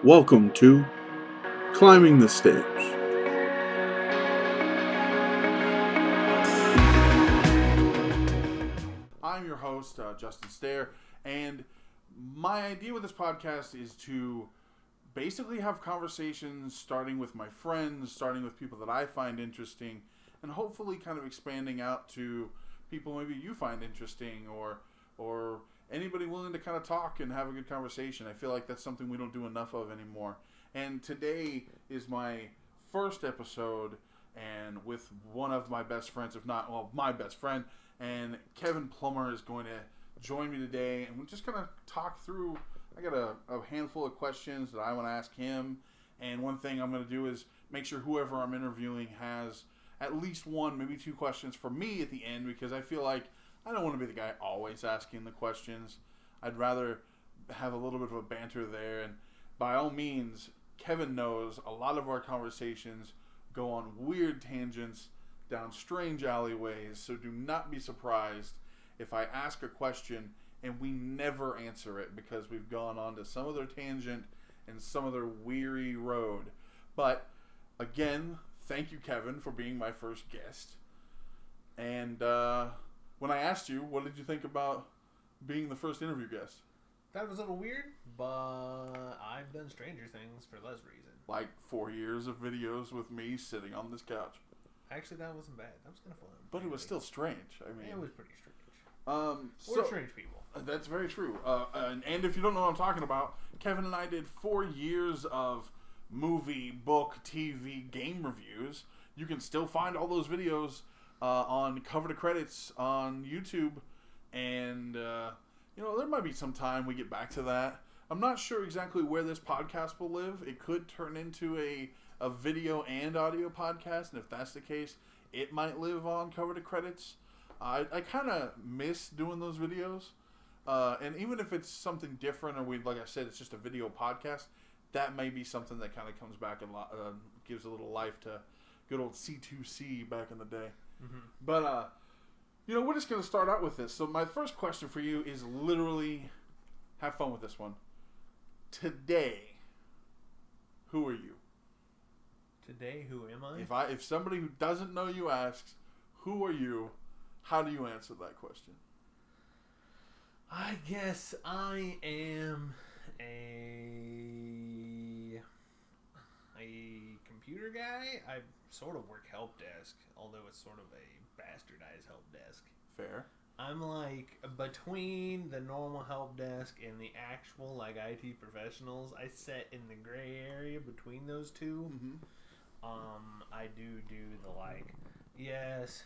Welcome to Climbing the Stairs. I'm your host, Justin Stair, and my idea with this podcast is to basically have conversations starting with my friends, starting with people that I find interesting, and hopefully kind of expanding out to people maybe you find interesting or anybody willing to kind of talk and have a good conversation. I feel like that's something we don't do enough of anymore. And today is my first episode, and with one of my best friends, if not, well, my best friend, and Kevin Plummer is going to join me today, and we're just going to talk through. I got a handful of questions that I want to ask him, and one thing I'm going to do is make sure whoever I'm interviewing has at least one, maybe two questions for me at the end, because I feel like I don't want to be the guy always asking the questions. I'd rather have a little bit of a banter there, and by all means, Kevin knows a lot of our conversations go on weird tangents down strange alleyways, so do not be surprised if I ask a question and we never answer it because we've gone on to some other tangent and some other weary road. But again, thank you, Kevin, for being my first guest. And when I asked you, what did you think about being the first interview guest? That was a little weird, but I've done Stranger Things for less reason. Like 4 years of videos with me sitting on this couch. Actually, that wasn't bad. That was kind of fun. But it was still strange. I mean, it was pretty strange. We're strange people. That's very true. And if you don't know what I'm talking about, Kevin and I did 4 years of movie, book, TV, game reviews. You can still find all those videos on Cover to Credits on YouTube. And, there might be some time we get back to that. I'm not sure exactly where this podcast will live. It could turn into a video and audio podcast. And if that's the case, it might live on Cover to Credits. I kind of miss doing those videos. And even if it's something different, or like I said, it's just a video podcast, that may be something that kind of comes back and gives a little life to good old C2C back in the day. Mm-hmm. But, we're just going to start out with this. So my first question for you is literally, have fun with this one. Today, who are you? Today, who am I? If somebody who doesn't know you asks, who are you? How do you answer that question? I guess I am a computer guy. I sort of work help desk, although it's sort of a bastardized help desk. Fair. I'm like between the normal help desk and the actual like IT professionals. I sit in the gray area between those two. Mm-hmm. I do the like, yes,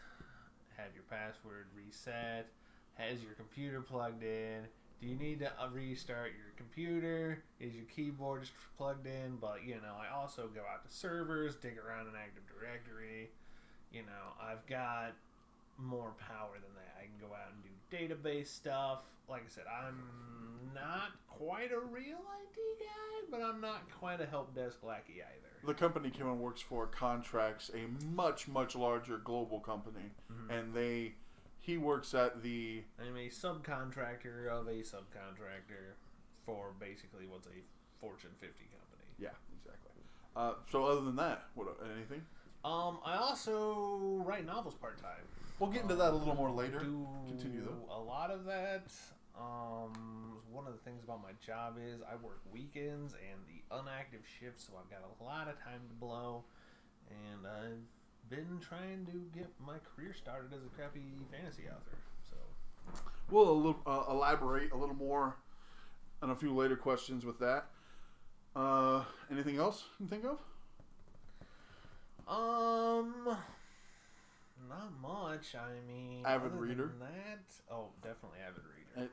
have your password reset, has your computer plugged in, do you need to restart your computer, is your keyboard just plugged in, but I also go out to servers, dig around in Active Directory, I've got more power than that. I can go out and do database stuff. Like I said, I'm not quite a real IT guy, but I'm not quite a help desk lackey either. The company Kevin works for contracts a much, much larger global company, Mm-hmm. and he works at the... I'm a subcontractor of a subcontractor for basically what's a Fortune 50 company. Yeah, exactly. So other than that, anything? I also write novels part-time. We'll get into that a little more later. Continue though. A lot of that. One of the things about my job is I work weekends and the unactive shifts, so I've got a lot of time to blow. And I've been trying to get my career started as a crappy fantasy author. So we'll elaborate a little more on a few later questions with that. Anything else you can think of? Not much. I mean, avid other reader. Than that, definitely avid reader.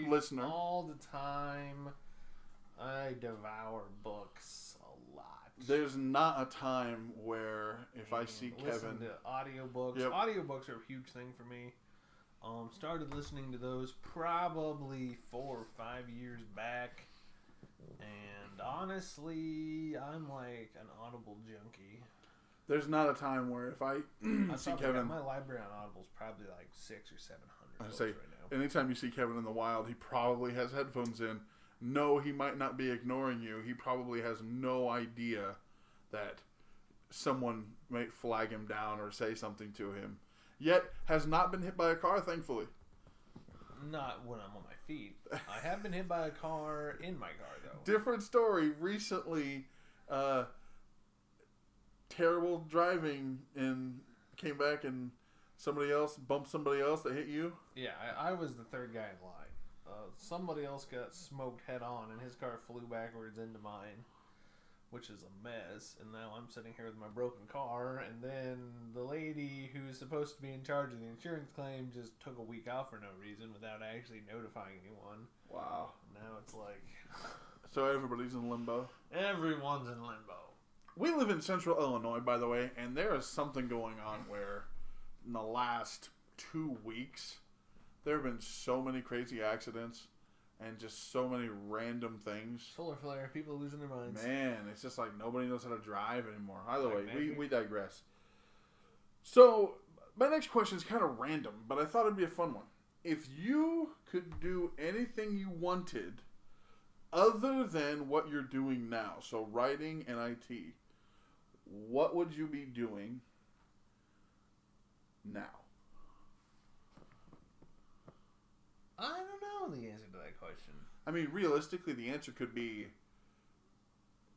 Listener. All the time. I devour books a lot. There's not a time where if I see listen Kevin to audiobooks. Yep. Audiobooks are a huge thing for me. Started listening to those probably 4 or 5 years back, and honestly, I'm like an Audible junkie. There's not a time where if I see Kevin... My library on Audible is probably like 600 or 700 books right now. Anytime you see Kevin in the wild, he probably has headphones in, no, he might not be ignoring you. He probably has no idea that someone might flag him down or say something to him. Yet has not been hit by a car, thankfully. Not when I'm on my feet. I have been hit by a car in my car, though. Different story. Recently, terrible driving and came back and somebody else bumped somebody else that hit you. Yeah, I was the third guy in line. Somebody else got smoked head on, and his car flew backwards into mine, which is a mess. And now I'm sitting here with my broken car, and then the lady who's supposed to be in charge of the insurance claim just took a week off for no reason without actually notifying anyone. Wow. Now it's like... So everybody's in limbo. Everyone's in limbo. We live in central Illinois, by the way, and there is something going on where in the last 2 weeks, there have been so many crazy accidents and just so many random things. Solar flare, people losing their minds. Man, it's just like nobody knows how to drive anymore. Either way, maybe. we digress. So, my next question is kind of random, but I thought it'd be a fun one. If you could do anything you wanted other than what you're doing now, so writing and IT, what would you be doing now? I don't know the answer to that question. I mean, realistically, the answer could be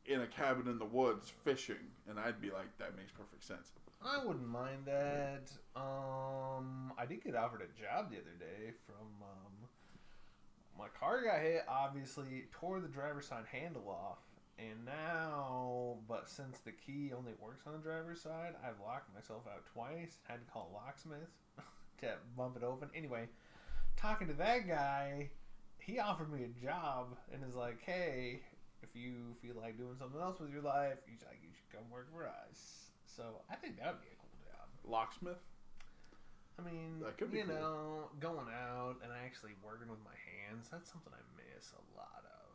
in a cabin in the woods fishing, and I'd be like, that makes perfect sense. I wouldn't mind that. I did get offered a job the other day from, my car got hit, obviously, tore the driver's side handle off, and now, but since the key only works on the driver's side, I've locked myself out twice, had to call a locksmith to bump it open. Anyway, talking to that guy, he offered me a job, and is like, hey, if you feel like doing something else with your life, you should come work for us. So I think that would be a cool job. Locksmith? I mean, That could be cool. know, going out and actually working with my hands, that's something I miss a lot of.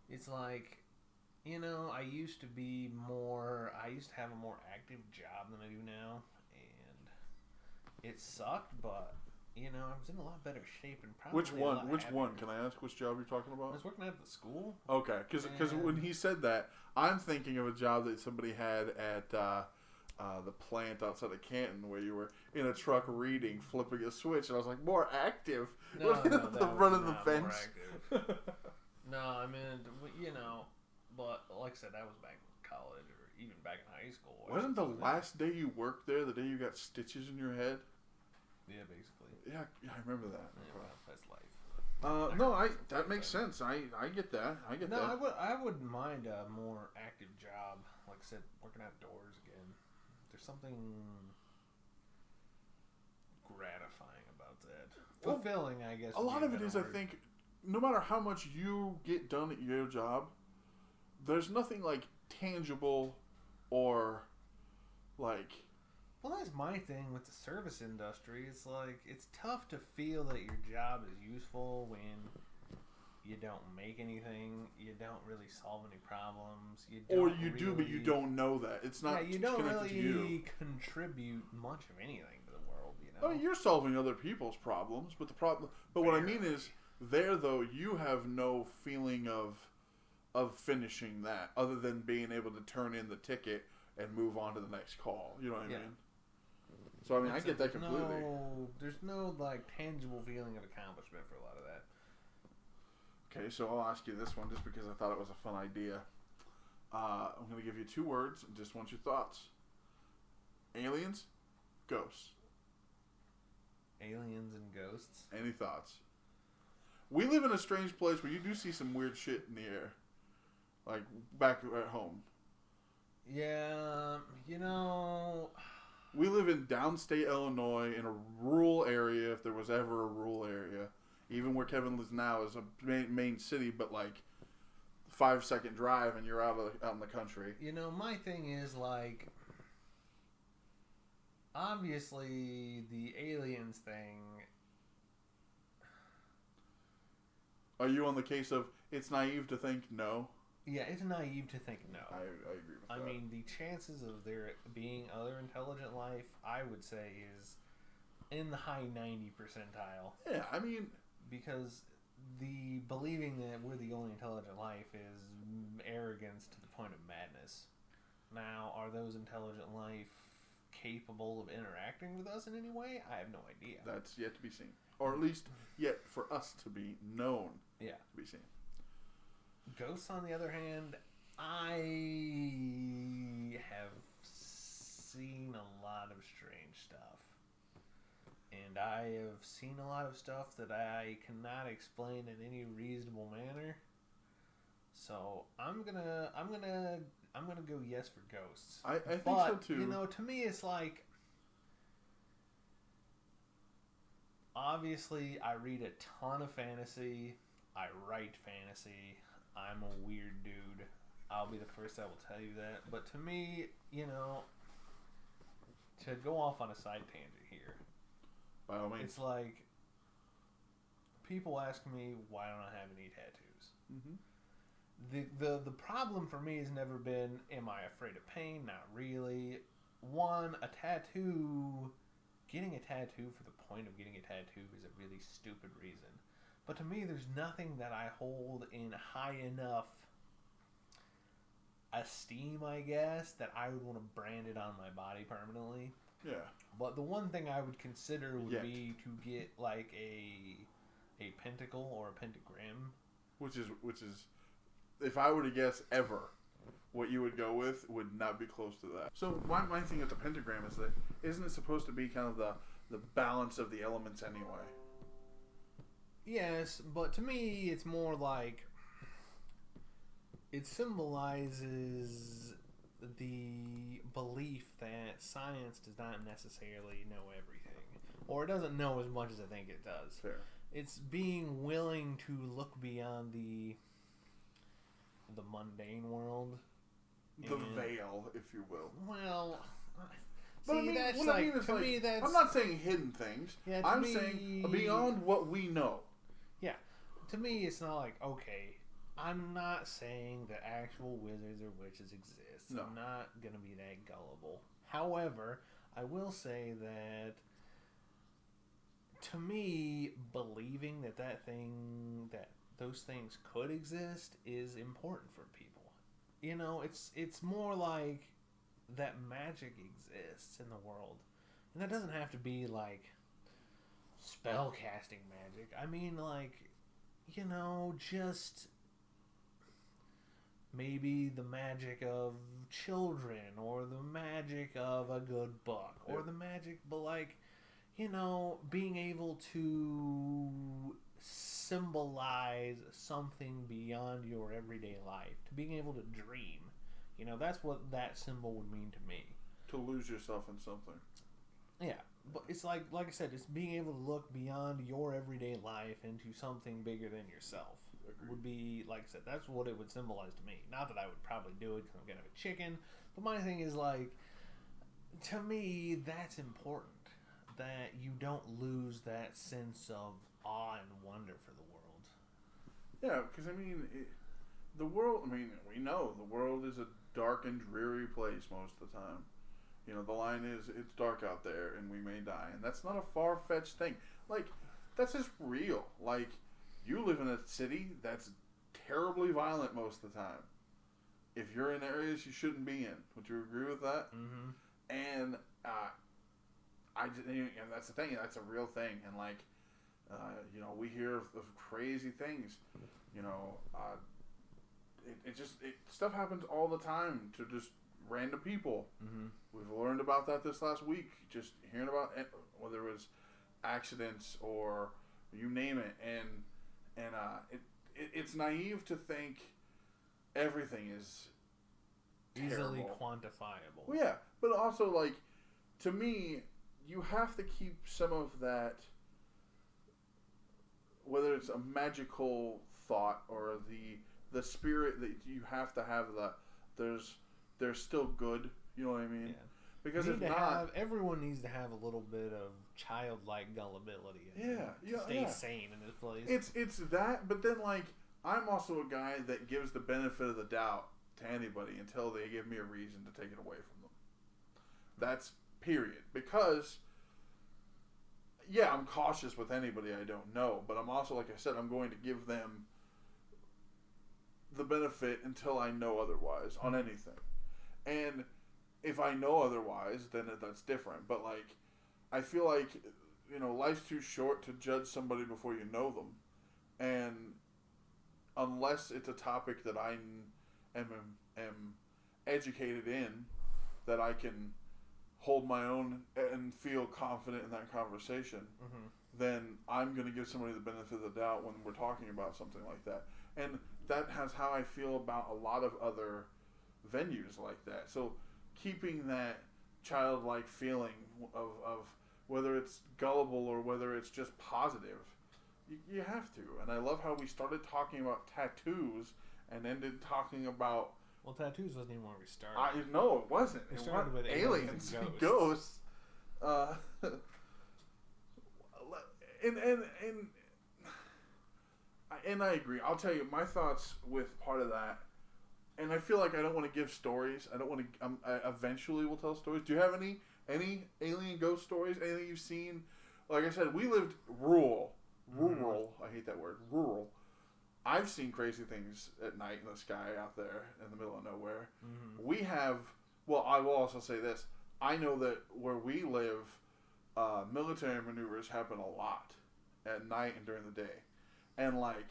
It's like, I used to have a more active job than I do now, and it sucked, but, I was in a lot better shape and probably Which one? Which happier. one? Can I ask which job you're talking I about? was working at the school. Okay, because when he said that, I'm thinking of a job that somebody had at the plant outside of Canton, where you were in a truck reading, flipping a switch, and I was like, more active. No, that was running the not more fence. active. No, I mean, but like I said, that was back in college or even back in high school. Wasn't the last day you worked there the day you got stitches in your head? Yeah, basically. Yeah, I remember that. Yeah, well, that's life. No, that makes sense. I get that. I get that. I wouldn't mind a more active job. Like I said, working outdoors again. There's something gratifying about that. Well, Fulfilling, I guess. A lot of it is, I word. think, no matter how much you get done at your job, there's nothing like tangible or like. Well, that's my thing with the service industry. It's like, it's tough to feel that your job is useful when you don't make anything, you don't really solve any problems, Or you do, but you don't know that. It's not you don't connected to you. really contribute much of anything to the world, I mean, you're solving other people's problems, but what I mean is, there though, you have no feeling of finishing that, other than being able to turn in the ticket and move on to the next call. You know what I mean? So I mean, I get that completely. There's no like tangible feeling of accomplishment for a lot of that. Okay, so I'll ask you this one just because I thought it was a fun idea. I'm going to give you 2 words and just want your thoughts. Aliens, ghosts. Aliens and ghosts. Any thoughts? We live in a strange place where you do see some weird shit in the air. Like back at home. Yeah, We live in downstate Illinois in a rural area, if there was ever a rural area. Even where Kevin lives now is a main city, but like 5-second drive and you're out in the country. My thing is like, obviously the aliens thing. Are you on the case of it's naive to think no? Yeah, it's naive to think no. I agree with that. I mean, the chances of there being other intelligent life, I would say, is in the high 90 percentile. Yeah, I mean, because the believing that we're the only intelligent life is arrogance to the point of madness. Now, are those intelligent life capable of interacting with us in any way? I have no idea. That's yet to be seen. Or at least yet for us to be known. Yeah. To be seen. Ghosts, on the other hand, I have seen a lot of strange stuff. And I have seen a lot of stuff that I cannot explain in any reasonable manner. So I'm gonna go yes for ghosts. I think so too. You know, to me it's like, obviously I read a ton of fantasy. I write fantasy. I'm a weird dude. I'll be the first that will tell you that. But to me, you know, to go off on a side tangent here, by all means, it's like people ask me why don't I have any tattoos. Mm-hmm. The problem for me has never been, am I afraid of pain? Not really. One, getting a tattoo for the point of getting a tattoo is a really stupid reason. But to me, there's nothing that I hold in high enough esteem, I guess, that I would want to brand it on my body permanently. Yeah. But the one thing I would consider would be to get like a pentacle or a pentagram. Which is, if I were to guess ever, what you would go with would not be close to that. So my thing with the pentagram is that isn't it supposed to be kind of the balance of the elements anyway? Yes, but to me it's more like it symbolizes the belief that science does not necessarily know everything, or it doesn't know as much as I think it does. Fair. It's being willing to look beyond the mundane world, The veil, if you will. Well, but see, I mean, that's what like, I mean is to me, that's... I'm not saying hidden things. Yeah, I'm saying beyond what we know. Yeah, to me, it's not like, okay, I'm not saying that actual wizards or witches exist. No. I'm not gonna be that gullible. However, I will say that to me, believing that those things could exist is important for people. You know, it's more like that magic exists in the world. And that doesn't have to be like spell casting magic. I mean, like, you know, just maybe the magic of children, or the magic of a good book, or the magic, but like, you know, being able to symbolize something beyond your everyday life, to being able to dream. You know, that's what that symbol would mean to me. To lose yourself in something. Yeah, but it's like I said, it's being able to look beyond your everyday life into something bigger than yourself. Agreed. Would be, like I said, that's what it would symbolize to me. Not that I would probably do it because I'm going to have a chicken, but my thing is, like, to me, that's important. That you don't lose that sense of awe and wonder for the world. Yeah, because, I mean, the world, I mean, we know the world is a dark and dreary place most of the time. You know, the line is, it's dark out there and we may die. And that's not a far-fetched thing. Like, that's just real. Like, you live in a city that's terribly violent most of the time. If you're in areas you shouldn't be in. Would you agree with that? Mm-hmm. And, and that's the thing. That's a real thing. And, like, you know, we hear of crazy things. You know, stuff happens all the time to just random people. Mm-hmm. We've learned about that this last week. Just hearing about whether it was accidents or you name it, and it's naive to think everything is easily terrible. Quantifiable. Well, yeah, but also, like, to me, you have to keep some of that, whether it's a magical thought or the spirit that you have to have, there's still good. You know what I mean? Yeah. Because if not, everyone needs to have a little bit of childlike gullibility. To stay sane in this place. It's that, but then, like, I'm also a guy that gives the benefit of the doubt to anybody until they give me a reason to take it away from them. That's period. Because yeah, I'm cautious with anybody I don't know, but I'm also, like I said, I'm going to give them the benefit until I know otherwise on anything. And if I know otherwise, then that's different. But like, I feel like, life's too short to judge somebody before you know them, and unless it's a topic that I am educated in, that I can hold my own and feel confident in that conversation, then I'm going to give somebody the benefit of the doubt when we're talking about something like that. And that has how I feel about a lot of other venues like that. So keeping that childlike feeling of whether it's gullible or whether it's just positive, you have to. And I love how we started talking about tattoos and ended talking about... Well, tattoos wasn't even where we started. No, it wasn't. We started with aliens and ghosts. And I agree. I'll tell you my thoughts with part of that. And I feel like I don't want to give stories. I don't want to. I eventually will tell stories. Do you have any alien ghost stories? Anything you've seen? Like I said, we lived rural. I hate that word. Rural. I've seen crazy things at night in the sky out there in the middle of nowhere. We have. Well, I will also say this. I know that where we live, military maneuvers happen a lot at night and during the day. And like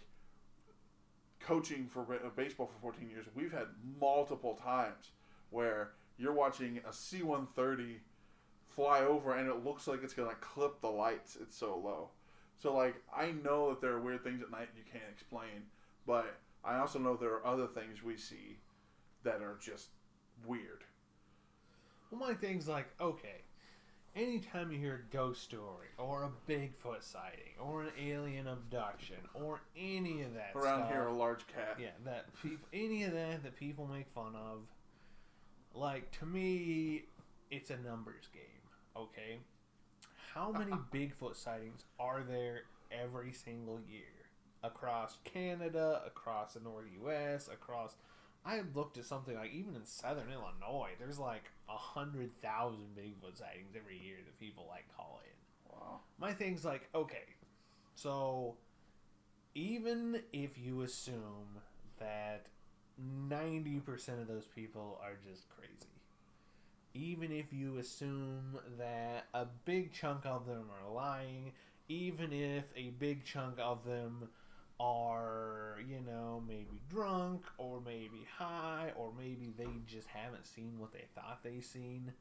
coaching for baseball for 14 years, we've had multiple times where you're watching a C-130 fly over and it looks like it's going to clip the lights. It's so low. So like I know that there are weird things at night you can't explain, but I also know there are other things we see that are just weird. Well, my thing's like, okay, anytime you hear a ghost story or a Bigfoot sighting or an alien abduction or any of that around stuff, here, a large cat. Yeah, any of that people make fun of, like, to me, it's a numbers game, okay? How many Bigfoot sightings are there every single year? Across Canada, across the North U.S., across... I looked at something like, even in southern Illinois, there's like 100,000 Bigfoot sightings every year that people like call in. Wow. My thing's like, okay, so even if you assume that 90% of those people are just crazy, even if you assume that a big chunk of them are lying, even if a big chunk of them are, maybe drunk, or maybe high, or maybe they just haven't seen what they thought they seen,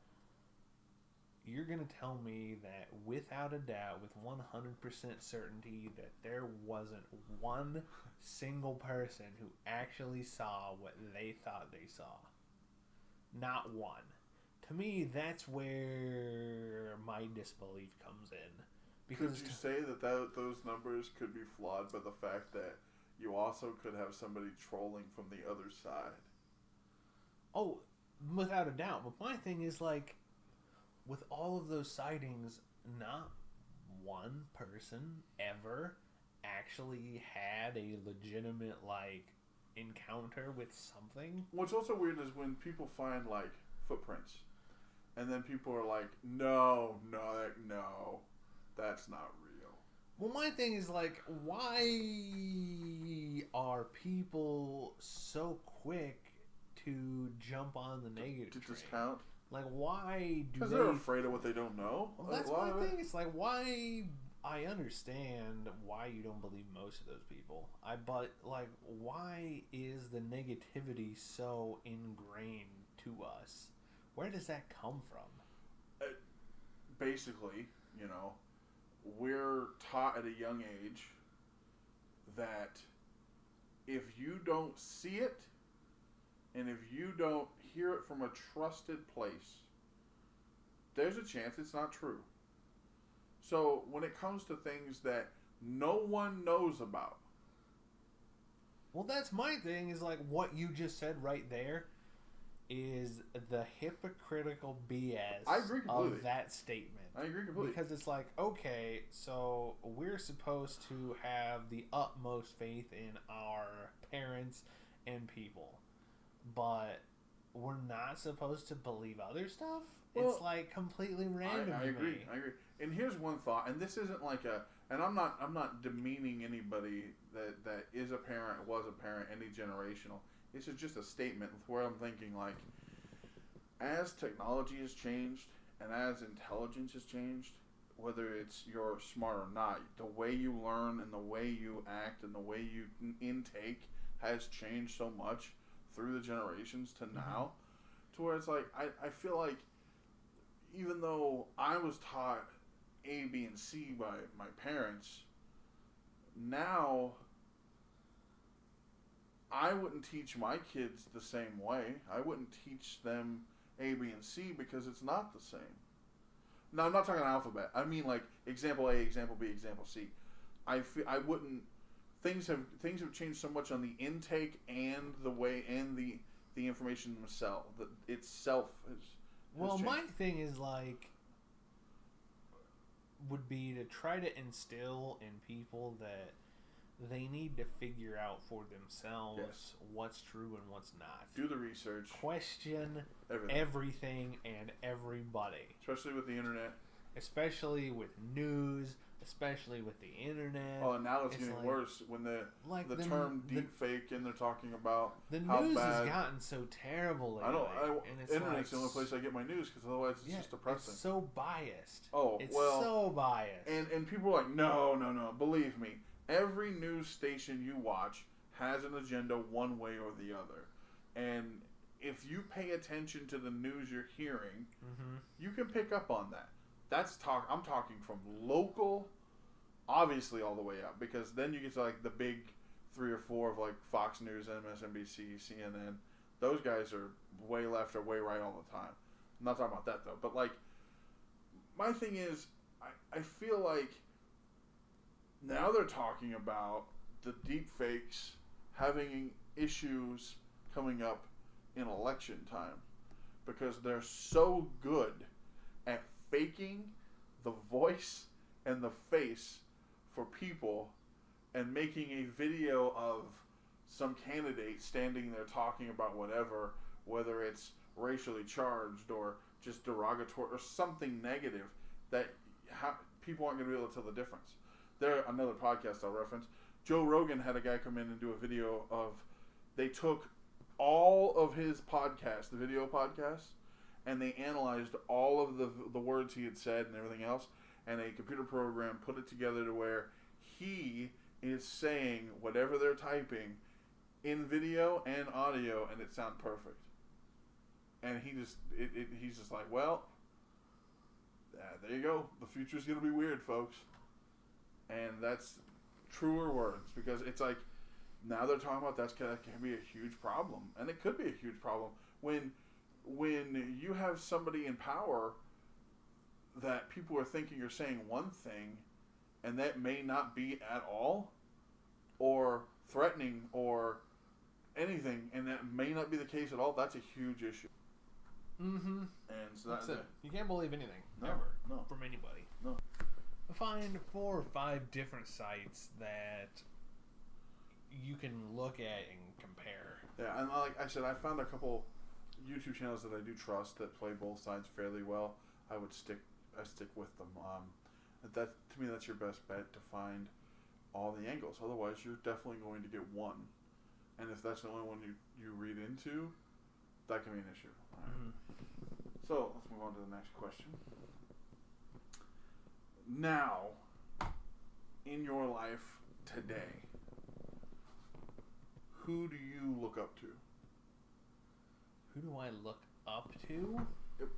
you're going to tell me that without a doubt, with 100% certainty, that there wasn't one single person who actually saw what they thought they saw. Not one. To me, that's where my disbelief comes in. Could you say that those numbers could be flawed by the fact that you also could have somebody trolling from the other side? Oh, without a doubt. But my thing is, like, with all of those sightings, not one person ever actually had a legitimate, like, encounter with something. What's also weird is when people find, like, footprints, and then people are like, no, that's not real. Well, my thing is, like, why are people so quick to jump on the negative train? Discount? Like, why do they... Because they're afraid of what they don't know. Well, that's my thing. It's like, why... I understand why you don't believe most of those people. But, like, why is the negativity so ingrained to us? Where does that come from? Basically, we're taught at a young age that if you don't see it and if you don't hear it from a trusted place, there's a chance it's not true. So when it comes to things that no one knows about... Well, that's my thing, is like what you just said right there is the hypocritical BS I agree completely. of that statement. I agree completely. Because it's like, okay, so we're supposed to have the utmost faith in our parents and people. But we're not supposed to believe other stuff. Well, it's like completely random. I agree. I agree. And here's one thought, and this isn't like a, and I'm not demeaning anybody that is a parent, was a parent, any generational. This is just a statement where I'm thinking like, as technology has changed and as intelligence has changed, whether it's you're smart or not, the way you learn and the way you act and the way you intake has changed so much through the generations to now, to where it's like I feel like even though I was taught A, B, and C by my parents, now I wouldn't teach my kids the same way. I wouldn't teach them A, B, and C because it's not the same. Now, I'm not talking alphabet. I mean like example A, example B, example C. I wouldn't. Things have changed so much on the intake and the way and the information itself. Well, my thing is like would be to try to instill in people that they need to figure out for themselves what's true and what's not. Do the research. Question everything and everybody. Especially with the internet. Especially with news. Especially with the internet. Oh, and now it's getting worse when the term deep fake and they're talking about the how news bad, has gotten so terrible lately. Internet's the only place I get my news because otherwise it's just depressing. It's so biased. It's so biased. And people are like, no. Believe me, every news station you watch has an agenda one way or the other. And if you pay attention to the news you're hearing, you can pick up on that. I'm talking from local, obviously all the way up, because then you get to like the big 3 or 4 of like Fox News, MSNBC, CNN. Those guys are way left or way right all the time. I'm not talking about that though, but like my thing is, I feel like now they're talking about the deep fakes having issues coming up in election time because they're so good at faking the voice and the face for people and making a video of some candidate standing there talking about whatever, whether it's racially charged or just derogatory or something negative, that people aren't going to be able to tell the difference. Another podcast I'll reference, Joe Rogan had a guy come in and do a video of, they took all of his podcasts, the video podcasts, and they analyzed all of the words he had said and everything else, and a computer program put it together to where he is saying whatever they're typing in video and audio, and it sounds perfect. And he's just like, well, there you go. The future's going to be weird, folks. And that's truer words, because it's like, now they're talking about that can be a huge problem. And it could be a huge problem when you have somebody in power that people are thinking you're saying one thing and that may not be at all, or threatening or anything, and that may not be the case at all, that's a huge issue. And so that's it. You can't believe anything, ever, from anybody. No. Find 4 or 5 different sites that you can look at and compare. Yeah, and like I said, I found a couple YouTube channels that I do trust that play both sides fairly well. I stick with them. To me, that's your best bet to find all the angles. Otherwise, you're definitely going to get one. And if that's the only one you read into, that can be an issue. All right. So let's move on to the next question. Now, in your life today, who do you look up to? Who do I look up to? Yep.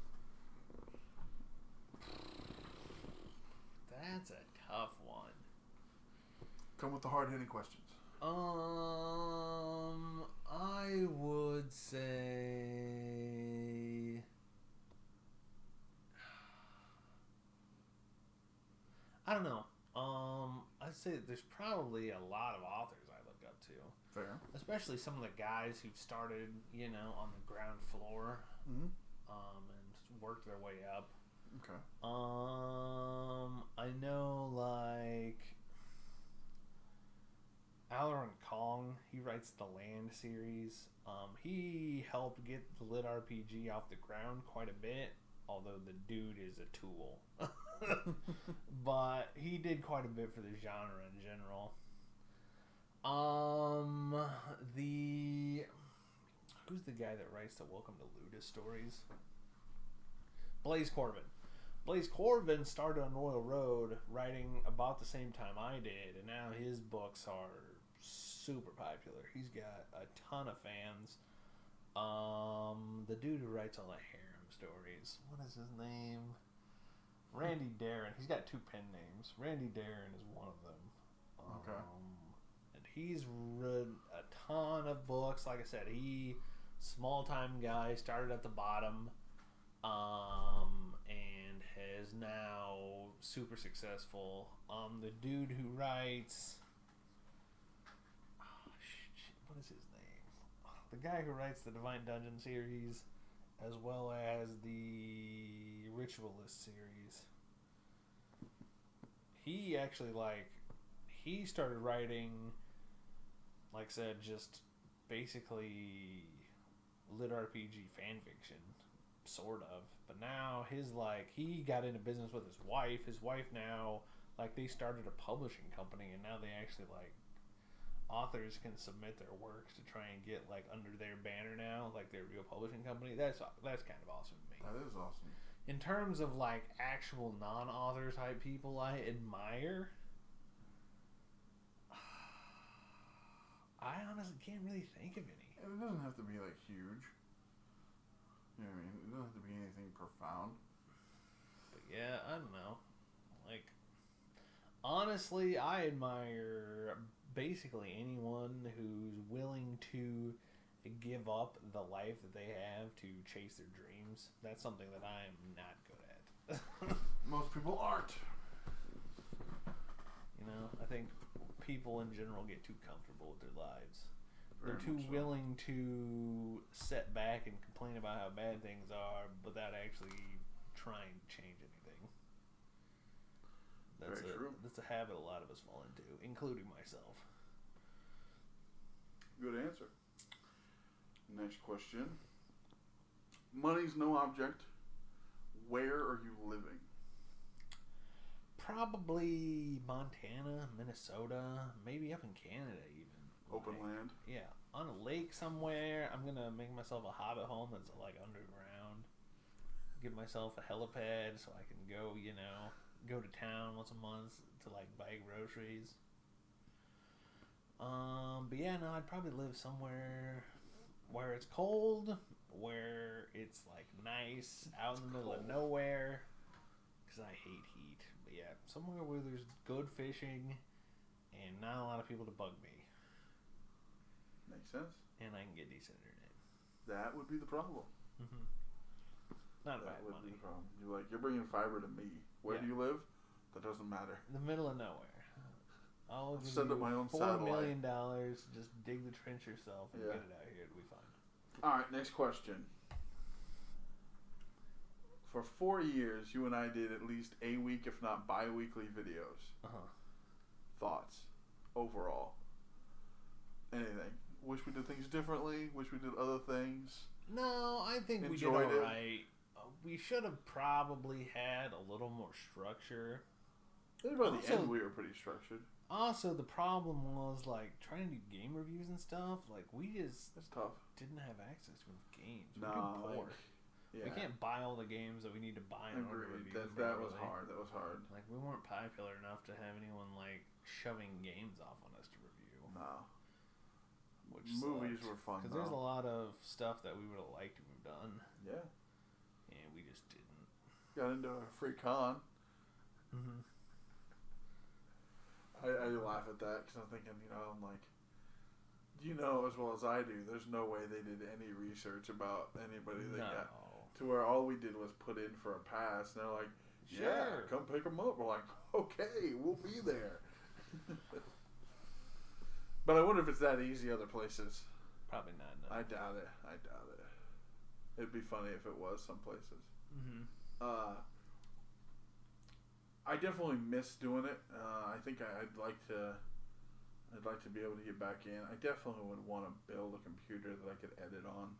That's a tough one. Come with the hard-hitting questions. I would say, I don't know. I'd say there's probably a lot of authors I look up to. Fair. Especially some of the guys who started, on the ground floor, and worked their way up. Okay. I know, like, L. Aaron Kong. He writes the Land series. He helped get the lit RPG off the ground quite a bit, although the dude is a tool. But he did quite a bit for the genre in general. Who's the guy that writes the Welcome to Ludus stories? Blaze Corbin. Blaze Corbin started on Royal Road writing about the same time I did, and now his books are super popular. He's got a ton of fans. The dude who writes all the harem stories, what is his name? Randy Darren. He's got 2 pen names. Randy Darren is one of them. Okay. And he's read a ton of books. Like I said, small time guy, started at the bottom, and has now super successful. The dude who writes, what is his name? The guy who writes the Divine Dungeon series, as well as the Ritualist series. He actually he started writing, like I said, just basically lit RPG fan fiction, sort of. But now he got into business with his wife. His wife now, they started a publishing company, and now they actually authors can submit their works to try and get under their banner now, their real publishing company. That's kind of awesome to me. That is awesome. In terms of actual non-author type people I admire, I honestly can't really think of any. And it doesn't have to be huge. You know what I mean? It doesn't have to be anything profound. But yeah, I don't know. Honestly, I admire basically anyone who's willing to give up the life that they have to chase their dreams. That's something that I am not good at. Most people aren't. I think people in general get too comfortable with their lives. Very They're too much so. willing to sit back and complain about how bad things are without actually trying to change anything. Very true. That's a habit a lot of us fall into, including myself. Good answer. Next question. Money's no object. Where are you living? Probably Montana, Minnesota, maybe up in Canada even. Open land? Yeah, on a lake somewhere. I'm going to make myself a hobbit home that's underground. Give myself a helipad so I can go, go to town once a month to buy groceries. But yeah, no, I'd probably live somewhere where it's cold, where it's nice, out in the middle of nowhere, because I hate heat. But yeah, somewhere where there's good fishing and not a lot of people to bug me, Makes sense. and I can get decent internet. That would be the problem. Mm-hmm. Not That bad would money. be the problem. You're bringing fiber to me. Where do you live? That doesn't matter. In the middle of nowhere. I'll give Send you up my own $4 satellite. million. Just dig the trench yourself and get it out here. It'll be fine. All right, next question. For 4 years, you and I did at least a week, if not bi-weekly videos. Uh-huh. Thoughts, overall. Anything. Wish we did things differently. Wish we did other things. No, I think we did Enjoyed it. alright. We should have probably had a little more structure. Maybe by the Also- end, we were pretty structured. Also, the problem was trying to do game reviews and stuff. We just It's tough. didn't have access to enough games. We're No, too poor. yeah. We can't buy all the games that we need to buy in order to Agreed. review. That was properly. hard. That was hard. We weren't popular enough to have anyone shoving games off on us to review. No. Which Movies were fun, because there's a though. lot of stuff that we would have liked to have done, Yeah. and we just didn't. Got into a free con. Mm-hmm. I laugh at that because I'm thinking, I'm like, you know as well as I do, there's no way they did any research about anybody that got to where all we did was put in for a pass, and they're like, yeah, Sure. come pick them up. We're like, okay, we'll be there. But I wonder if it's that easy other places. Probably not. No. I doubt it. It'd be funny if it was some places. Mm-hmm. I definitely miss doing it. I think I'd like to I'd like to be able to get back in. I definitely would want to build a computer that I could edit on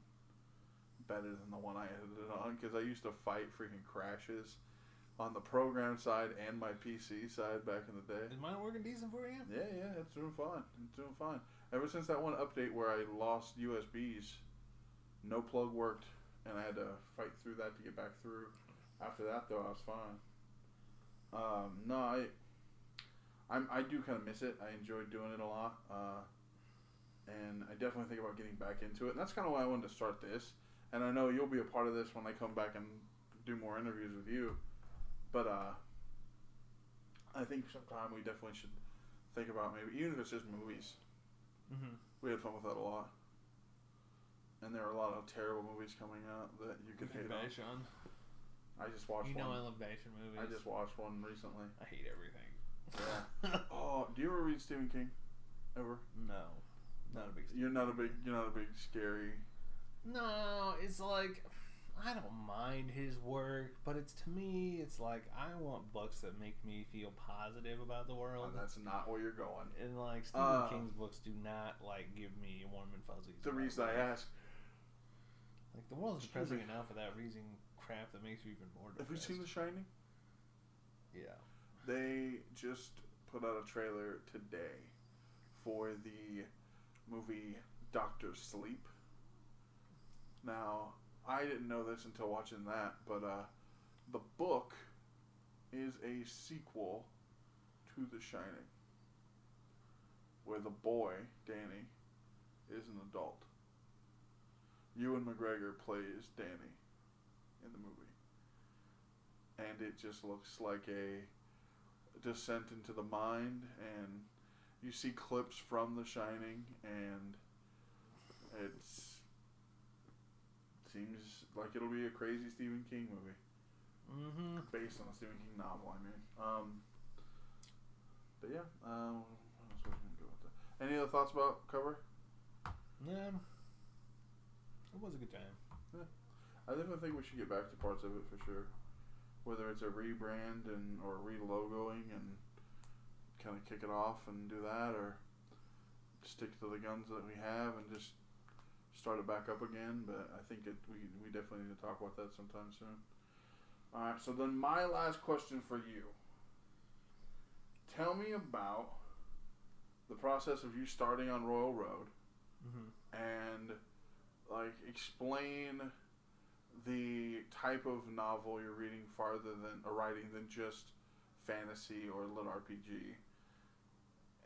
better than the one I edited on, because I used to fight freaking crashes on the program side and my PC side back in the day. Is mine working decent for you? Yeah, it's doing fine. It's doing fine. Ever since that one update where I lost USBs, no plug worked, and I had to fight through that to get back through. After that, though, I was fine. No, I do kind of miss it. I enjoyed doing it a lot, and I definitely think about getting back into it. And that's kind of why I wanted to start this. And I know you'll be a part of this when I come back and do more interviews with you. But I think sometime we definitely should think about maybe, even if it's just movies. Mm-hmm. We had fun with that a lot. And there are a lot of terrible movies coming out that you could hate on. I just watched one. You know I love Bashan movies. I just watched one recently. I hate everything. Yeah. Oh, do you ever read Stephen King? Ever? No. Not a big You're not a big scary. No, it's like, I don't mind his work, but to me, it's like, I want books that make me feel positive about the world. Oh, that's not where you're going. And like, Stephen King's books do not like give me warm and fuzzies. The reason I ask. Like, the world's depressing enough without reading crap that makes you even more depressed. Have you seen The Shining? Yeah. They just put out a trailer today for the movie Doctor Sleep. Now, I didn't know this until watching that, but the book is a sequel to The Shining, where the boy, Danny, is an adult. Ewan McGregor plays Danny in the movie. And it just looks like a descent into the mind, and you see clips from The Shining, and it seems like it'll be a crazy Stephen King movie. Mm-hmm. Based on a Stephen King novel, I mean. But yeah, what else was I going to go with that? Any other thoughts about Cover? Nah. It was a good time. Yeah. I definitely think we should get back to parts of it for sure. Whether it's a rebrand or re-logoing and kind of kick it off and do that, or stick to the guns that we have and just start it back up again. But I think we definitely need to talk about that sometime soon. Alright, so then my last question for you. Tell me about the process of you starting on Royal Road. Mm-hmm. And like explain the type of novel you're reading writing than just fantasy or lit RPG.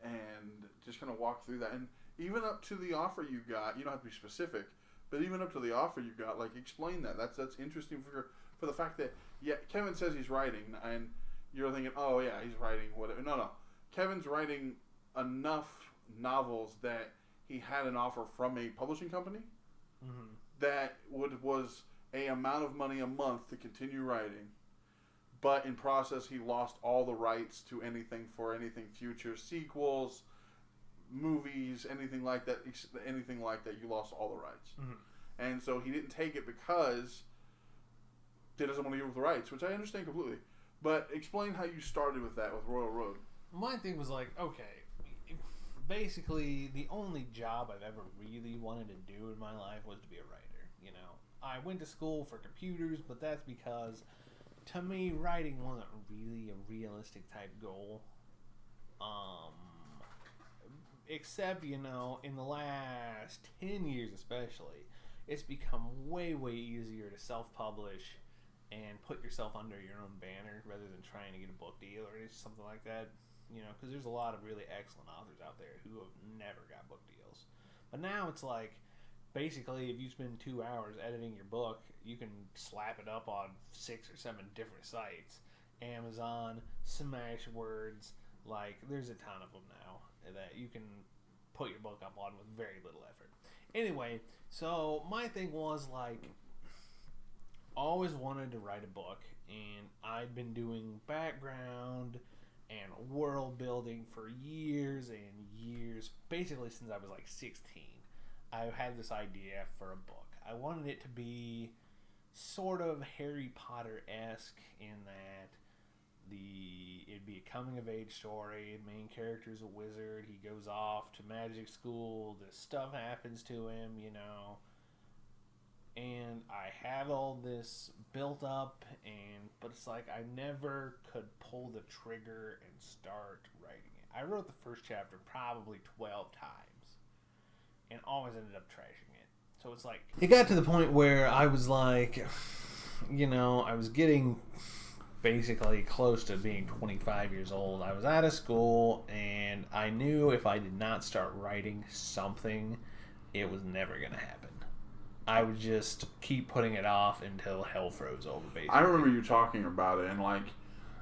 And just kind of walk through that. And even up to the offer you got, you don't have to be specific, but even up to the offer you got, like explain that. That's interesting for the fact that, yeah, Kevin says he's writing, and you're thinking, oh yeah, he's writing whatever. No. Kevin's writing enough novels that he had an offer from a publishing company mm-hmm. that was a amount of money a month to continue writing. But in process, he lost all the rights to anything future, sequels, movies, anything like that. You lost all the rights. Mm-hmm. And so he didn't take it because he doesn't want to give up the rights, which I understand completely. But explain how you started with that with Royal Road. My thing was like, okay, basically the only job I've ever really wanted to do in my life was to be a writer. You know, I went to school for computers, but that's because to me writing wasn't really a realistic type goal. Except, you know, in the last 10 years especially, it's become way easier to self-publish and put yourself under your own banner rather than trying to get a book deal or something like that. You know, because there's a lot of really excellent authors out there who have never got book deals. But now it's like, basically, if you spend 2 hours editing your book, you can slap it up on 6 or 7 different sites. Amazon, Smashwords, like, there's a ton of them now that you can put your book up on with very little effort. Anyway, so my thing was, like, always wanted to write a book, and I'd been doing background and world building for years and years, basically since I was like 16. I had this idea for a book. I wanted it to be sort of Harry Potter-esque in that it'd be a coming of age story. The main character's a wizard. He goes off to magic school. This stuff happens to him, and I have all this built up, but it's like I never could pull the trigger and start writing it. I wrote the first chapter probably 12 times and always ended up trashing it. So it's like it got to the point where I was like, I was getting basically close to being 25 years old. I was out of school, and I knew if I did not start writing something, it was never going to happen. I would just keep putting it off until hell froze over, basically. I remember you talking about it and, like,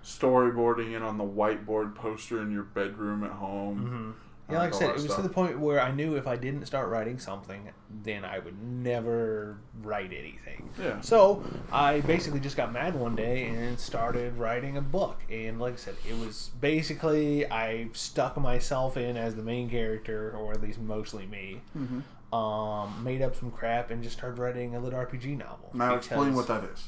storyboarding it on the whiteboard poster in your bedroom at home. Mm-hmm. Yeah, like I said, it was to the point where I knew if I didn't start writing something, then I would never write anything. Yeah. So I basically just got mad one day and started writing a book. And like I said, it was basically I stuck myself in as the main character, or at least mostly me. Mm-hmm. Made up some crap and just started writing a lit RPG novel. Now explain what that is.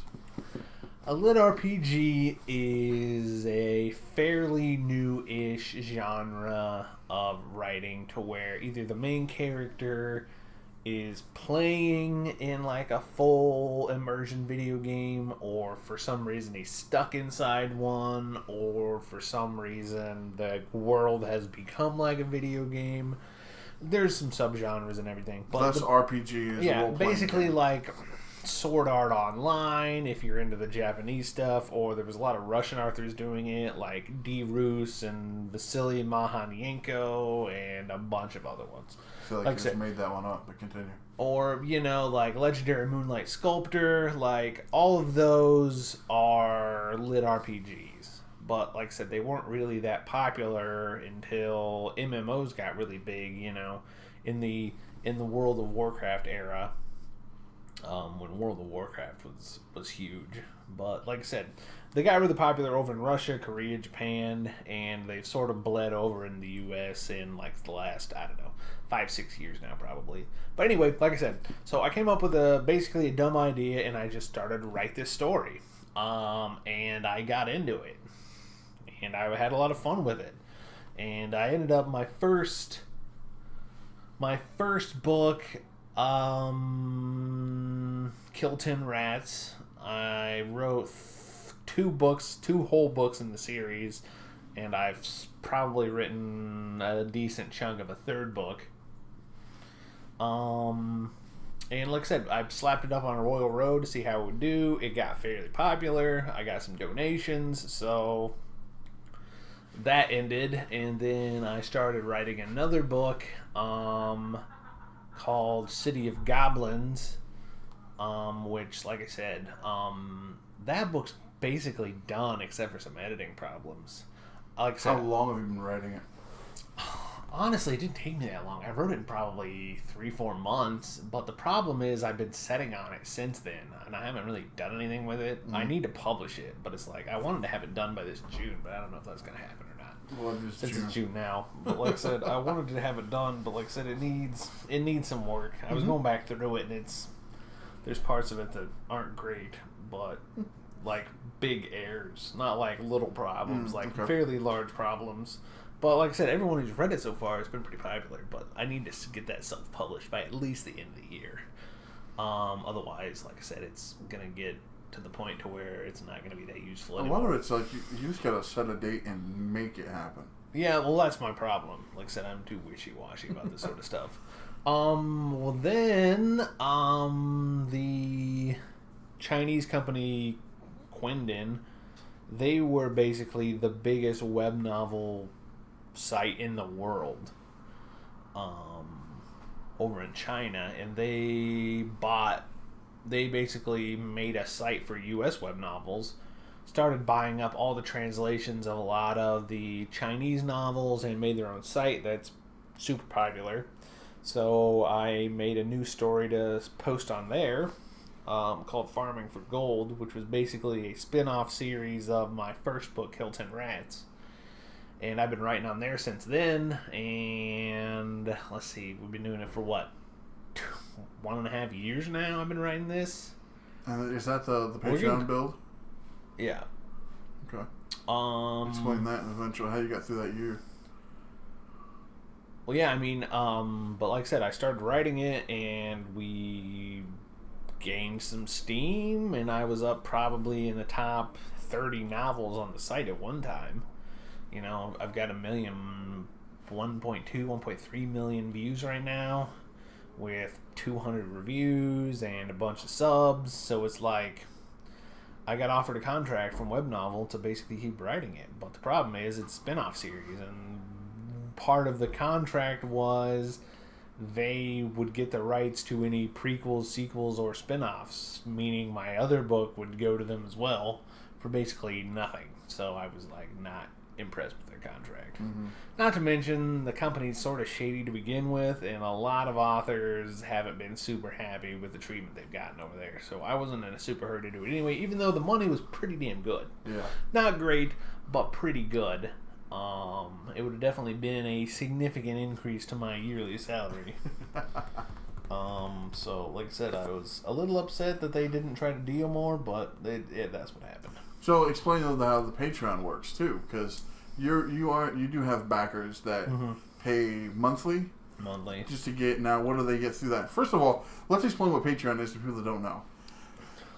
A lit RPG is a fairly new-ish genre of writing to where either the main character is playing in like a full immersion video game, or for some reason he's stuck inside one, or for some reason the world has become like a video game. There's some subgenres and everything. But that's RPG. Yeah, basically game. Like Sword Art Online, if you're into the Japanese stuff, or there was a lot of Russian authors doing it, like D. Rus and Vasily Mahanyenko, and a bunch of other ones. I feel like you just made that one up, but continue. Or, like Legendary Moonlight Sculptor, like all of those are lit RPGs. But like I said, they weren't really that popular until MMOs got really big, in the World of Warcraft era. When World of Warcraft was huge. But like I said, they got really popular over in Russia, Korea, Japan, and they've sort of bled over in the US in like the last, 5-6 years now probably. But anyway, like I said, so I came up with basically a dumb idea, and I just started to write this story. And I got into it. And I had a lot of fun with it. And I ended up my first book, Kill 10 Rats. I wrote two whole books in the series, and I've probably written a decent chunk of a third book. And like I said, I slapped it up on a Royal Road to see how it would do. It got fairly popular. I got some donations, so that ended, and then I started writing another book called City of Goblins, which, like I said, that book's basically done except for some editing problems. Like I said, how long have you been writing it? Honestly, it didn't take me that long. I wrote it in probably 3-4 months, but the problem is I've been setting on it since then, and I haven't really done anything with it. I need to publish it, but it's like I wanted to have it done by this June, but I don't know if that's going to happen or not. Well, since it's June now. But like I said, I wanted to have it done, but like I said, it needs some work. I was going back through it, and there's parts of it that aren't great, but like big errors, not like little problems, fairly large problems. But like I said, everyone who's read it so far has been pretty popular. But I need to get that self-published by at least the end of the year. Otherwise, like I said, it's gonna get to the point to where it's not gonna be that useful anymore. A lot of it's like you just gotta set a date and make it happen. Yeah, well, that's my problem. Like I said, I'm too wishy-washy about this sort of stuff. Well, then the Chinese company Quindin, they were basically the biggest web novel site in the world over in China, and they basically made a site for US web novels, started buying up all the translations of a lot of the Chinese novels, and made their own site that's super popular. So I made a new story to post on there called Farming for Gold, which was basically a spin-off series of my first book, Kill 10 Rats. And I've been writing on there since then, and let's see, we've been doing it for what, 1.5 years now I've been writing this. And is that the Patreon build? Yeah. Okay. Explain that and eventually how you got through that year. Well, yeah, I mean, but like I said, I started writing it, and we gained some steam, and I was up probably in the top 30 novels on the site at one time. You know, I've got 1.3 million views right now, with 200 reviews and a bunch of subs. So it's like, I got offered a contract from Web Novel to basically keep writing it. But the problem is, it's a spin-off series, and part of the contract was they would get the rights to any prequels, sequels, or spin-offs, meaning my other book would go to them as well for basically nothing. So I was like not impressed with their contract. Mm-hmm. Not to mention the company's sort of shady to begin with, and a lot of authors haven't been super happy with the treatment they've gotten over there. So I wasn't in a super hurry to do it anyway, even though the money was pretty damn good. Yeah. Not great, but pretty good. It would have definitely been a significant increase to my yearly salary. So like I said, I was a little upset that they didn't try to deal more, but that's what happened. So explain how the Patreon works too, because you do have backers that pay monthly. Just to get, now what do they get through that? First of all, let's explain what Patreon is to people that don't know,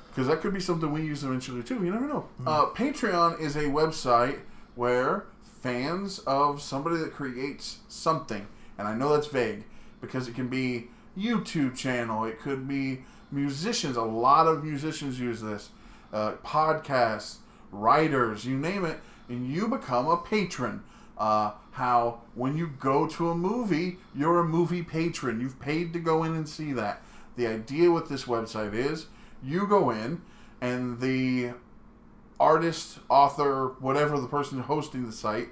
because that could be something we use eventually too. You never know. Patreon is a website where fans of somebody that creates something, and I know that's vague because it can be YouTube channel, it could be musicians. A lot of musicians use this. Podcasts, writers, you name it, and you become a patron. How when you go to a movie, you're a movie patron. You've paid to go in and see that. The idea with this website is you go in, and the artist, author, whatever the person hosting the site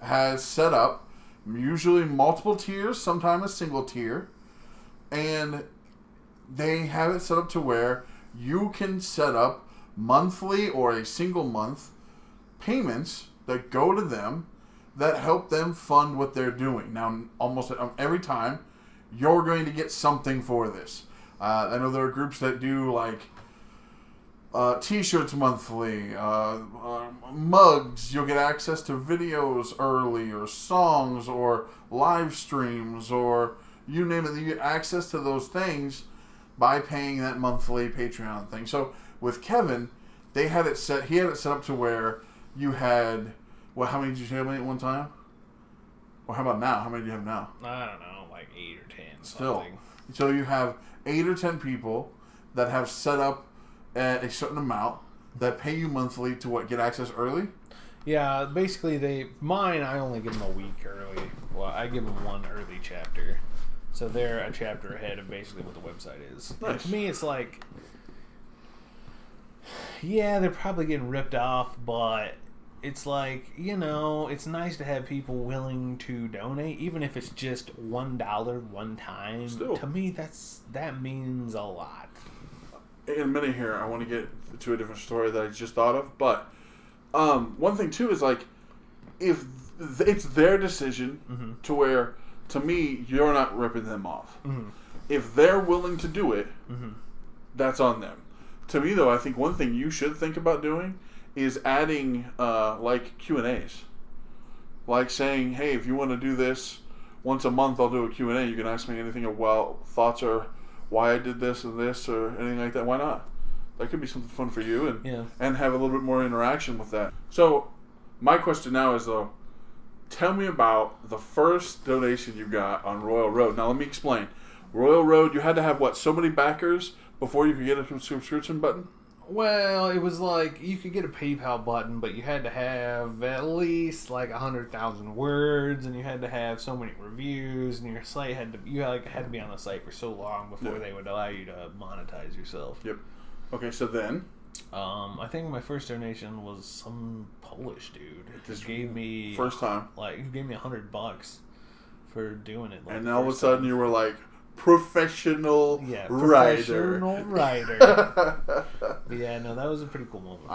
has set up, usually multiple tiers, sometimes a single tier, and they have it set up to where you can set up monthly or a single month payments that go to them that help them fund what they're doing. Now, almost every time, you're going to get something for this. I know there are groups that do like T-shirts monthly, mugs. You'll get access to videos early, or songs, or live streams, or you name it. You get access to those things by paying that monthly Patreon thing. So with Kevin, they had it set. He had it set up to where you had, well, how many did you have at one time? Or how about now? How many do you have now? I don't know, like 8 or 10. Still, something. So you have 8 or 10 people that have set up at a certain amount that pay you monthly to get access early. Yeah, basically mine. I only give them a week early. Well, I give them one early chapter, so they're a chapter ahead of basically what the website is. Nice. And to me, it's like, yeah, they're probably getting ripped off, but it's like, you know, it's nice to have people willing to donate, even if it's just $1 one time. Still. To me, that means a lot. In a minute here, I want to get to a different story that I just thought of, but one thing too is like, if it's their decision to where, to me, you're not ripping them off. If they're willing to do it, that's on them. To me, though, I think one thing you should think about doing is adding like Q&As, like saying, hey, if you want to do this once a month, I'll do a Q&A. You can ask me anything about thoughts or why I did this or this or anything like that. Why not? That could be something fun for you, and have a little bit more interaction with that. So my question now is, though, tell me about the first donation you got on Royal Road. Now let me explain. Royal Road, you had to have what, so many backers before you could get a subscription button? Well, it was like you could get a PayPal button, but you had to have at least like 100,000 words, and you had to have so many reviews, and your site had to be on the site for so long before they would allow you to monetize yourself. Yep. Okay, so then I think my first donation was some Polish dude who gave me first time he gave me $100 for doing it. Like, and all of a sudden you were like professional writer. Yeah, no, that was a pretty cool moment.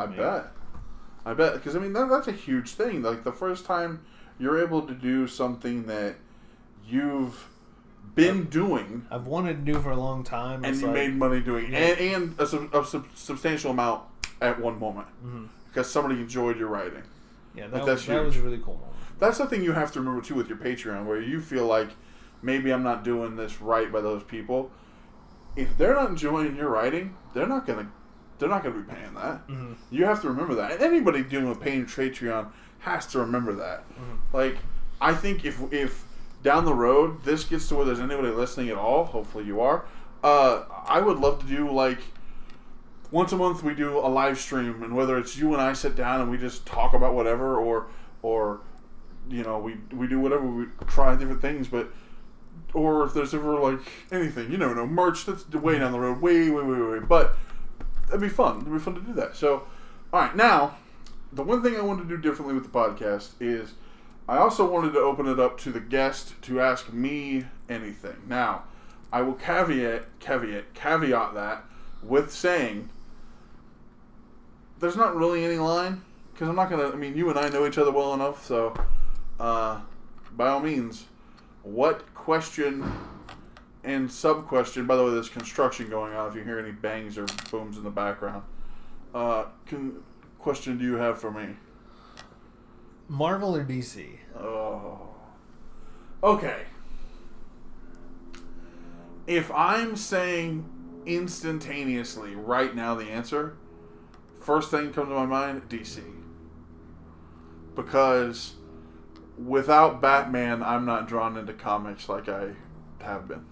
I bet, because I mean that's a huge thing. Like the first time you're able to do something that you've been doing, I've wanted to do for a long time, and you made money doing it, and a substantial amount at one moment because somebody enjoyed your writing. Yeah, Like, that was a really cool moment. That's the thing you have to remember too with your Patreon, where you feel like maybe I'm not doing this right by those people. If they're not enjoying your writing, they're not gonna be paying that. Mm-hmm. You have to remember that, and anybody dealing with paying Patreon has to remember that. Mm-hmm. Like, I think if down the road this gets to where there's anybody listening at all, hopefully you are, I would love to do like once a month we do a live stream, and whether it's you and I sit down and we just talk about whatever, or you know, we do whatever, we try different things, but or if there's ever like anything, you never know, merch that's way down the road, way, but it'd be fun to do that. So, all right, now the one thing I wanted to do differently with the podcast is I also wanted to open it up to the guest to ask me anything. Now, I will caveat that with saying there's not really any line, because I'm not gonna. I mean, you and I know each other well enough, so by all means, what question and sub question. By the way, there's construction going on. If you hear any bangs or booms in the background, question do you have for me? Marvel or DC? Oh, okay. If I'm saying instantaneously right now the answer, first thing comes to my mind, DC. Because without Batman, I'm not drawn into comics like I have been.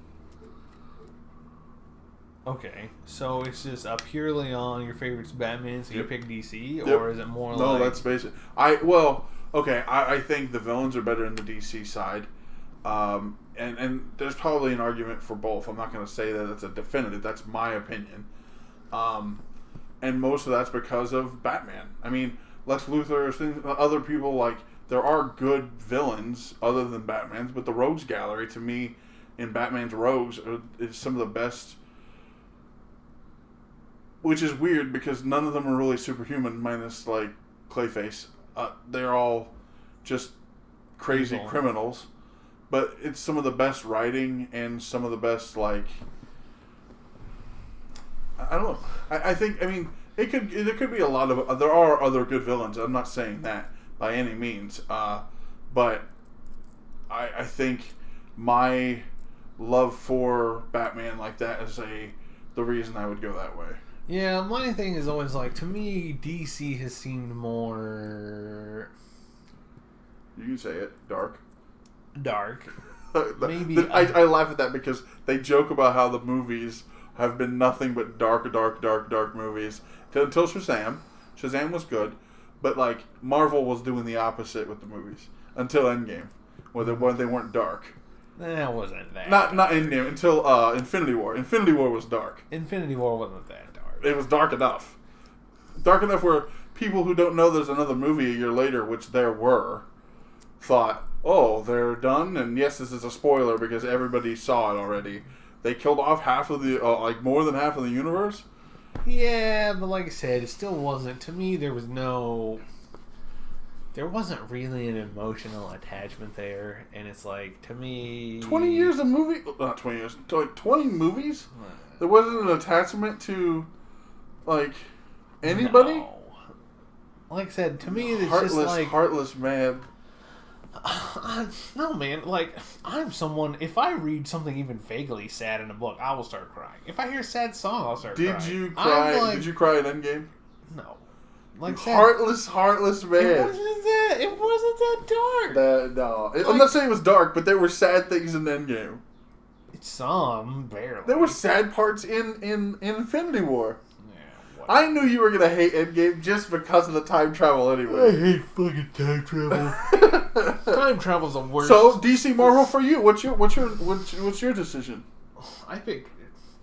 Okay, so it's just purely on your favorites Batman, so you pick DC, Yep. or is it more No, like... that's basic. I think the villains are better in the DC side. And there's probably an argument for both. I'm not going to say that it's a definitive. That's my opinion. And most of that's because of Batman. I mean, Lex Luthor, other people, like, there are good villains other than Batman's, but the Rogues Gallery, to me, in Batman's Rogues, is some of the best. Which is weird because none of them are really superhuman, minus, like, Clayface. They're all just crazy criminals. But it's some of the best writing and some of the best, like, I don't know. I think, I mean, there could be a lot of, there are other good villains. I'm not saying that by any means. But I think my love for Batman like that is the reason I would go that way. Yeah, my thing is always like, to me, DC has seemed more... You can say it. Dark. Maybe I laugh at that because they joke about how the movies have been nothing but dark movies until Shazam. Shazam was good, but like Marvel was doing the opposite with the movies until Endgame, where they weren't dark. That wasn't that. Not Endgame until Infinity War. Infinity War was dark. Infinity War wasn't that dark. It was dark enough where people who don't know there's another movie a year later, which there were, thought, oh, they're done, and yes, this is a spoiler because everybody saw it already. They killed off half of the, more than half of the universe. Yeah, but like I said, it still wasn't. To me, there wasn't really an emotional attachment there, and it's like, to me... 20 years of movie... Not 20 years. Like, 20 movies? There wasn't an attachment to, like, anybody? No. Like I said, to me, it's heartless, just like... Heartless man. No, man. Like, I'm someone... If I read something even vaguely sad in a book, I will start crying. If I hear a sad song, I'll start crying. Did you cry? Like, did you cry at Endgame? No. Like said, heartless man. It wasn't that dark. No. I'm not saying it was dark, but there were sad things in Endgame. Some, barely. There were sad parts in Infinity War. Yeah, I knew you were going to hate Endgame just because of the time travel anyway. I hate fucking time travel. Time travel's the worst. So, DC Marvel for you. What's your decision? I pick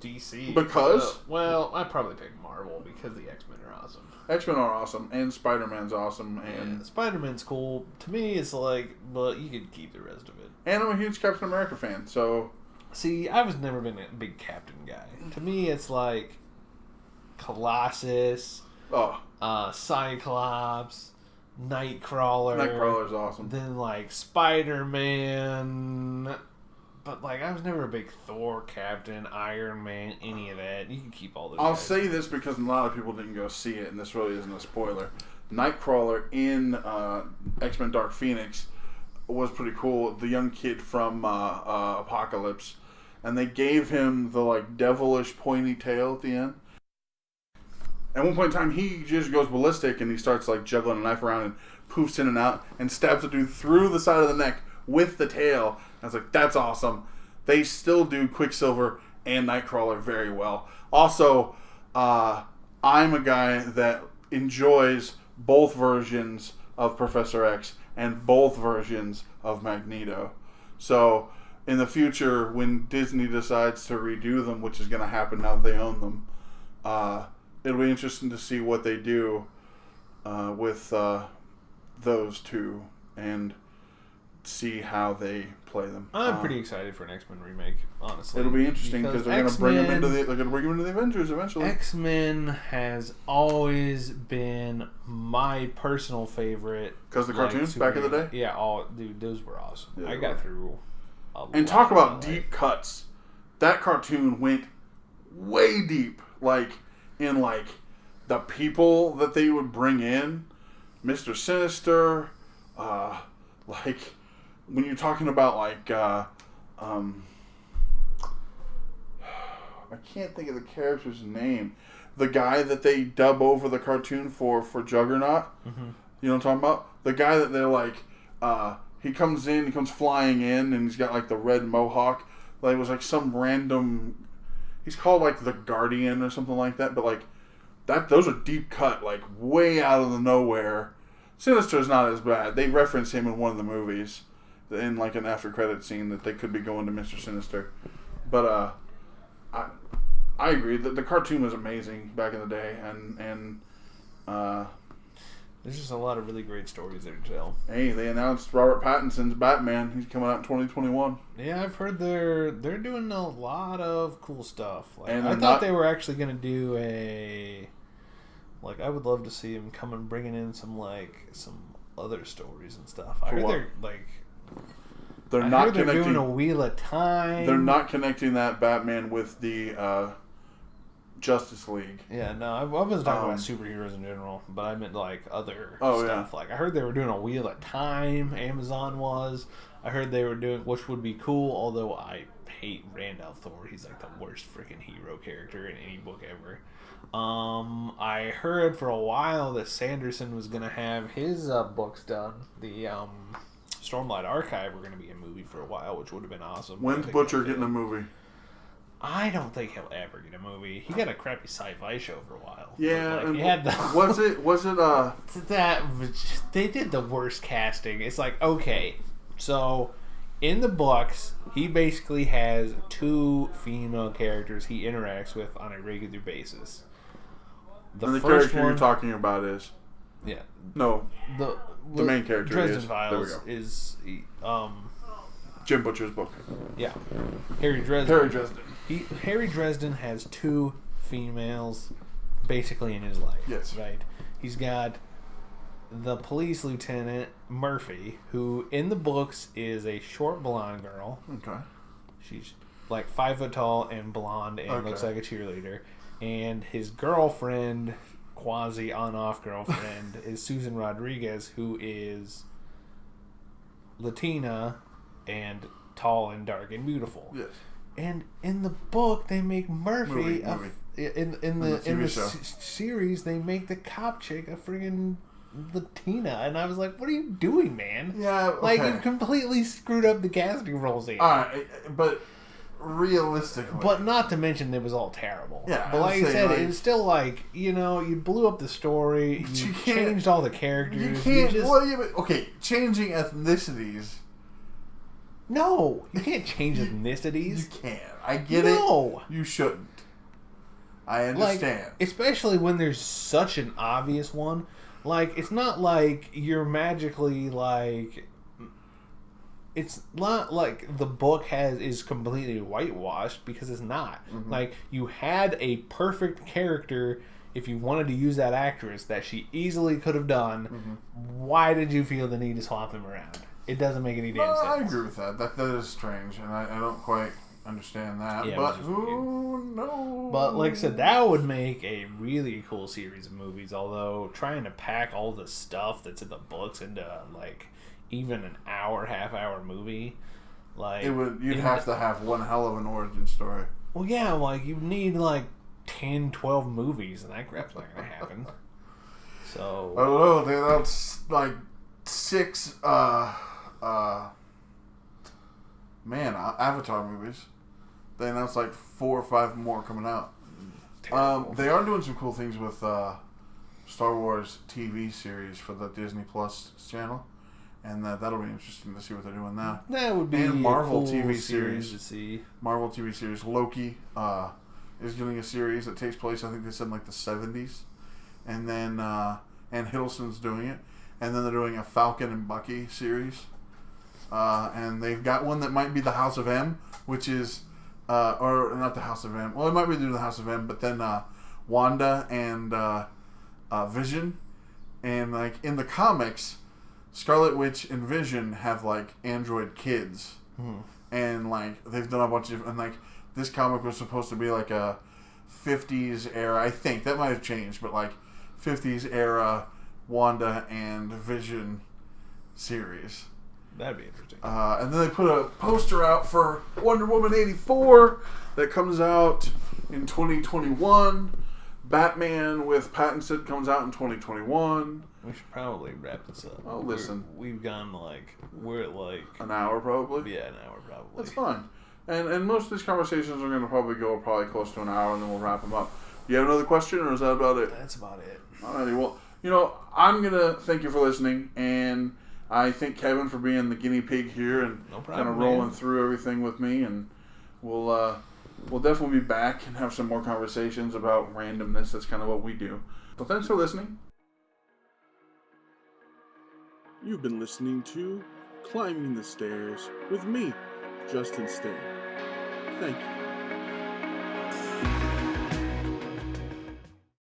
DC. Because? Well, I probably pick Marvel because the X-Men are awesome. X-Men are awesome, and Spider-Man's awesome, and... Yeah, Spider-Man's cool. To me, it's like, but you could keep the rest of it. And I'm a huge Captain America fan, so... See, I've never been a big Captain guy. To me, it's like Colossus, Cyclops, Nightcrawler. Nightcrawler's awesome. Then, like, Spider-Man. But, like, I was never a big Thor, Captain, Iron Man, any of that. You can keep all those I'll guys. say this because a lot of people didn't go see it, and this really isn't a spoiler. Nightcrawler in X-Men Dark Phoenix was pretty cool. The young kid from Apocalypse, and they gave him the like devilish pointy tail at the end. At one point in time, he just goes ballistic and he starts like juggling a knife around and poofs in and out and stabs a dude through the side of the neck with the tail. I was like, that's awesome. They still do Quicksilver and Nightcrawler very well. Also, I'm a guy that enjoys both versions of Professor X and both versions of Magneto. So, in the future, when Disney decides to redo them, which is going to happen now that they own them, it'll be interesting to see what they do with those two and see how they play them. I'm pretty excited for an X-Men remake, honestly. It'll be interesting because they're going to bring them into the Avengers eventually. X-Men has always been my personal favorite. Because the cartoons back in the day? Yeah, dude, those were awesome. Yeah, I got through a lot. And talk about deep cuts. That cartoon went way deep. Like, in like the people that they would bring in. Mr. Sinister, like when you're talking about like I can't think of the character's name. The guy that they dub over the cartoon for Juggernaut. Mm-hmm. You know what I'm talking about? The guy that they're like he comes flying in and he's got like the red mohawk. Like it was like some random, he's called like the Guardian or something like that, but like those are deep cut, like way out of the nowhere. Sinister's not as bad. They reference him in one of the movies, in like an after credit scene that they could be going to Mr. Sinister. But I agree that the cartoon was amazing back in the day, and there's just a lot of really great stories there to tell. Hey, they announced Robert Pattinson's Batman. He's coming out in 2021. Yeah, I've heard they're doing a lot of cool stuff. Like, And I thought they were actually going to do a... Like, I would love to see them come and bringing in some other stories and stuff. I heard they're like... They're doing a Wheel of Time. They're not connecting that Batman with the Justice League. Yeah, no, I wasn't talking about superheroes in general, but I meant like other stuff. Yeah. Like I heard they were doing a Wheel of Time. Amazon was. I heard they were doing, which would be cool. Although I hate Randall Thor. He's like the worst freaking hero character in any book ever. I heard for a while that Sanderson was gonna have his books done. The Stormlight Archive were gonna be a movie for a while, which would have been awesome. When's Butcher getting a movie? I don't think he'll ever get a movie. He got a crappy sci-fi show for a while. Yeah, like, and he had was it that they did the worst casting. It's like, okay, so in the books, he basically has 2 female characters he interacts with on a regular basis. The character you're talking about is the main character Dresden Files is Jim Butcher's book. Yeah, Harry Dresden. Harry Dresden has 2 females basically in his life. Yes. Right? He's got the police lieutenant, Murphy, who in the books is a short blonde girl. Okay. She's like 5 foot tall and blonde and looks like a cheerleader. And his girlfriend, quasi on-off girlfriend, is Susan Rodriguez, who is Latina and tall and dark and beautiful. Yes. And in the book, they make Murphy in the series. They make the cop chick a friggin' Latina, and I was like, "What are you doing, man? Yeah, okay. Like you've completely screwed up the casting roles here." But realistically, but not to mention it was all terrible. Yeah, but like I said, it was still like you blew up the story. You changed all the characters. You can't. Changing ethnicities. No, you can't change ethnicities. You can't. I get it. No, you shouldn't. I understand. Like, especially when there's such an obvious one. Like, it's not like you're magically like. It's not like the book is completely whitewashed, because it's not. Mm-hmm. Like, you had a perfect character if you wanted to use that actress that she easily could have done. Mm-hmm. Why did you feel the need to swap them around? It doesn't make any damn sense. I agree with that. That is strange, and I don't quite understand that. Yeah, but which is who knows? But like I said, that would make a really cool series of movies. Although trying to pack all the stuff that's in the books into like even an hour, half-hour movie, like You'd have to have one hell of an origin story. Well, yeah, like you need like 10, 12 movies, and that crap's not gonna happen. So I don't know. They announced like 6 Avatar movies. They announced like 4 or 5 more coming out. They are doing some cool things with Star Wars TV series for the Disney Plus channel, and that'll be interesting to see what they're doing now. That would be and Marvel a cool TV series to see. Marvel TV series Loki is doing a series that takes place, I think they said, in like the 70s, and then Ann Hiddleston's doing it, and then they're doing a Falcon and Bucky series, and they've got one that might be the House of M, which is or not the House of M. Well, it might be the House of M, but then Wanda and Vision, and like in the comics, Scarlet Witch and Vision have like android kids, and like they've done a bunch of, and like this comic was supposed to be like a 50s era. I think that might have changed, but like 50s era Wanda and Vision series. That'd be interesting. And then they put a poster out for Wonder Woman 84 that comes out in 2021. Batman with Pattinson comes out in 2021. We should probably wrap this up. Oh, listen. We've gone we're at like an hour probably. Yeah, an hour probably. That's fine. And most of these conversations are going to probably go close to an hour, and then we'll wrap them up. You have another question, or is that about it? That's about it. Alrighty. Well, I'm going to thank you for listening, and I thank Kevin for being the guinea pig here and kind of rolling through everything with me, and we'll definitely be back and have some more conversations about randomness. That's kind of what we do. So thanks for listening. You've been listening to Climbing the Stairs with me, Justin Stair. Thank you.